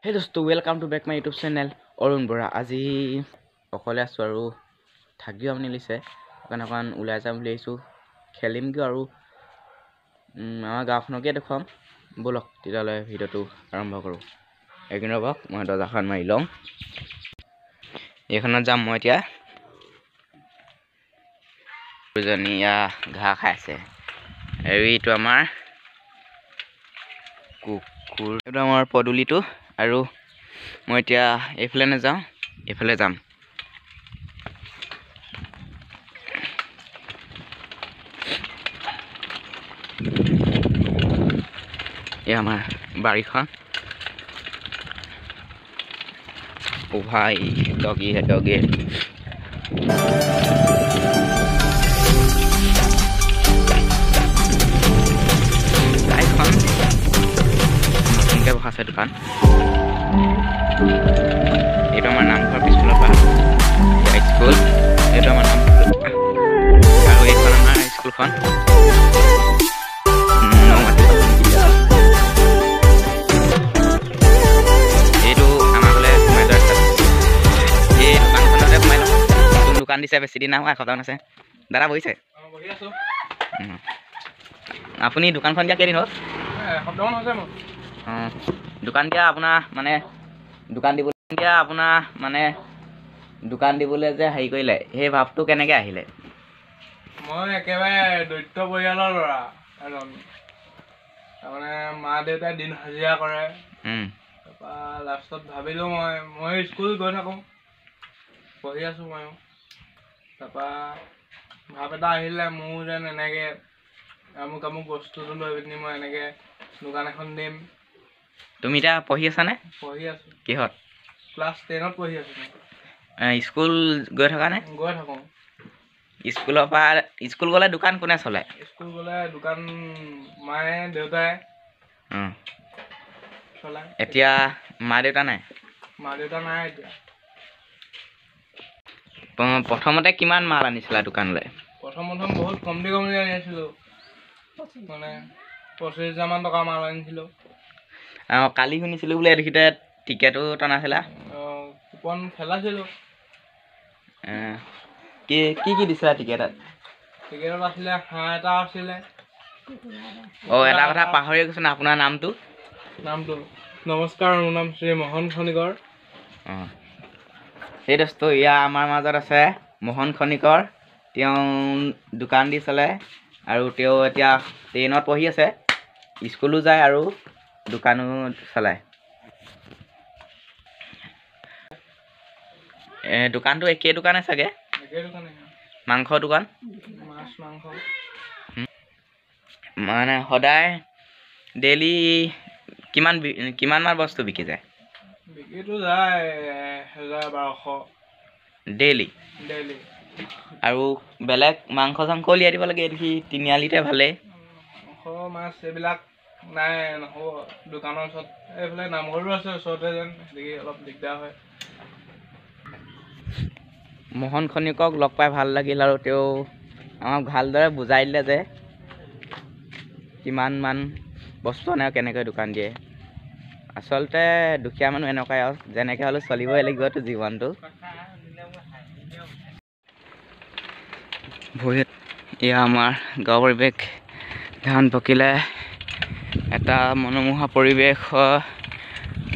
Hey dosto, welcome to back my YouTube channel Arun Bora. আজি অকলে আছো আৰু থাকিও আপুনি লিছে কাৰণ ওলাই যাম বুলি আহিছো খেলিম কি আৰু আমাৰ গাঁওখনকে দেখুৱাম বলক তেতিয়ালে ভিডিওটো আৰম্ভ কৰো একিন ৰবক মই দৰ্জাখন মাৰি লম এইখনত যাম মই এতিয়া দুজনীয়া ঘাঁহ খাইছে এইটো আমাৰ কুকুৰ এইটো আমাৰ পদুলিটো আৰু মই এতিয়া এইফালে নাযাওঁ এইফালে যাম এই আমাৰ বাৰীখন ও ভাই ডগি এখন নতুনকৈ বহাইছে দোকান এইটো আমাৰ নামঘৰ পিছফালৰ পৰা স্কুল এইটো আমাৰ নাম আৰু এইখন আমাৰ স্কুলখন এইটো আমাৰ বোলে সোমাই যোৱাৰ এই দোকানখনতে সোমাই লওঁ নতুন দোকান দিছে বেছি দিন নহয় এসপ্তাহ আছে দাদা বহিছে আপুনি দোকানখন দিয়া কেইদিন হ'ল দোকান দিয়া আপোনাৰ মানে দোকান দিবলৈ যে হেৰি কৰিলে সেই ভাৱটো কেনেকৈ আহিলে মই একেবাৰে দৈত্য পৰিয়ালৰ ল'ৰা এজন তাৰমানে মা দেউতাই দিন হাজিৰা কৰে তাৰপৰা লাষ্টত ভাবিলোঁ মই স্কুল গৈ থাকোঁ পঢ়ি আছোঁ ময়ো তাৰপৰা ভাৱ এটা আহিলে মোৰ যেন এনেকৈ আমুক বস্তুটো লৈ পিনি মই এনেকৈ দোকান এখন দিম তুমি এতিয়া পঢ়ি আছানে পঢ়ি আছোঁ কিহত ক্লাছ 10ত পঢ়ি আছোঁ স্কুল গৈ থকা নে গৈ থাকোঁ স্কুলৰ পৰা স্কুল গ'লে দোকান কোনে চলায় স্কুল গ'লে দোকান মায়ে দেউতাই চলায় এতিয়া মা দেউতা নাই এতিয়া প্ৰথমতে কিমান মাল আনিছিলা দোকানলৈ প্ৰথম বহুত কমটি আনিছিলোঁ মানে 25,000 টকা মাল আনিছিলোঁ কালি শুনিছিলোঁ বোলে এইখিতে টিকেটো টনাছিলা কুপন খেলাইছিলোঁ কি দিছিলা টিকেটত আছিলে হাঁহ এটা আছিলে এটা কথা পাহৰি গৈছোঁ না আপোনাৰ নামটো নমস্কাৰ মোৰ নাম শ্ৰী মোহন খনিকৰ সেই দোস্ত ইয়া আমাৰ মাজত আছে মোহন খনিকৰ তেওঁ দোকান দি চলে আৰু তেওঁ এতিয়া 10ত পঢ়ি আছে স্কুলো যায় আৰু দোকানো চলায় দোকানটো একেই দোকানে চাগে মাংস দোকান মাংস মানে সদায় ডেইলি কিমান মান বস্তু বিকি যায় বিকিটো যায় 1,000-1,200 ডেইলি আৰু বেলেগ মাংস চাংস উলিয়াই দিব লাগে দেখি তিনিআলিতে ভালেই মাছ এইবিলাক নাই নহ'ব দোকানৰ ওচৰত এইফালে নামঘৰো আছে ওচৰতে যেন গতিকে অলপ দিগদাৰ হয় মোহন খনিকক লগ পাই ভাল লাগিল আৰু তেওঁ আমাক ভালদৰে বুজাই দিলে যে কিমান মান বস্তু আনে কেনেকৈ দোকান দিয়ে আচলতে দুখীয়া মানুহ এনেকুৱাই আৰু যেনেকৈ হ'লেও চলিবই লাগিবতো জীৱনটো ভৰিত এয়া আমাৰ গাঁও পৰিৱেশ ধান পকিলে এটা মনোমোহা পৰিৱেশ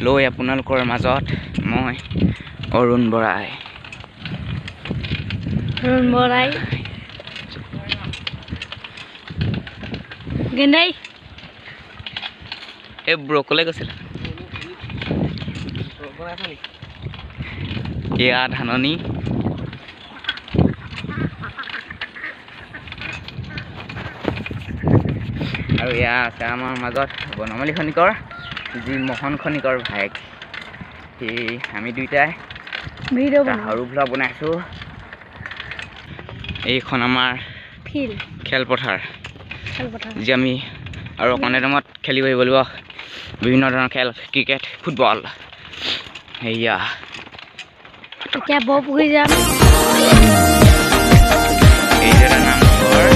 লৈ আপোনালোকৰ মাজত মই অৰুণ বৰাই গেন্দাই এই ব্ৰকলে গৈছিল এয়া ধাননি আৰু এয়া আছে আমাৰ মাজত বনমালী খনিকৰ যি মোহন খনিকৰ ভায়েক আমি দুইটাই সৰু ভ্লগ বনাইছোঁ এইখন আমাৰ খেলপথাৰ যি আমি আৰু অকণ টাইমত খেলিব আহিব লাগিব বিভিন্ন ধৰণৰ খেল ক্ৰিকেট ফুটবল সেয়া এতিয়া বৰ পুখুৰী যাম এইটো এটা নামঘৰ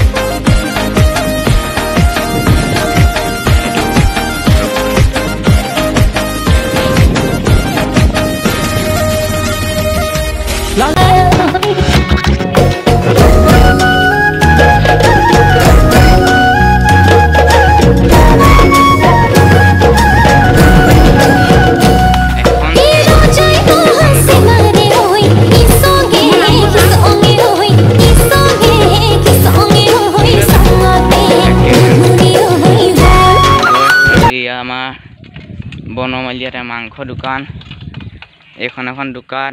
বনমালী ইয়াতে মাংস দোকান, এইখন এখন দোকান।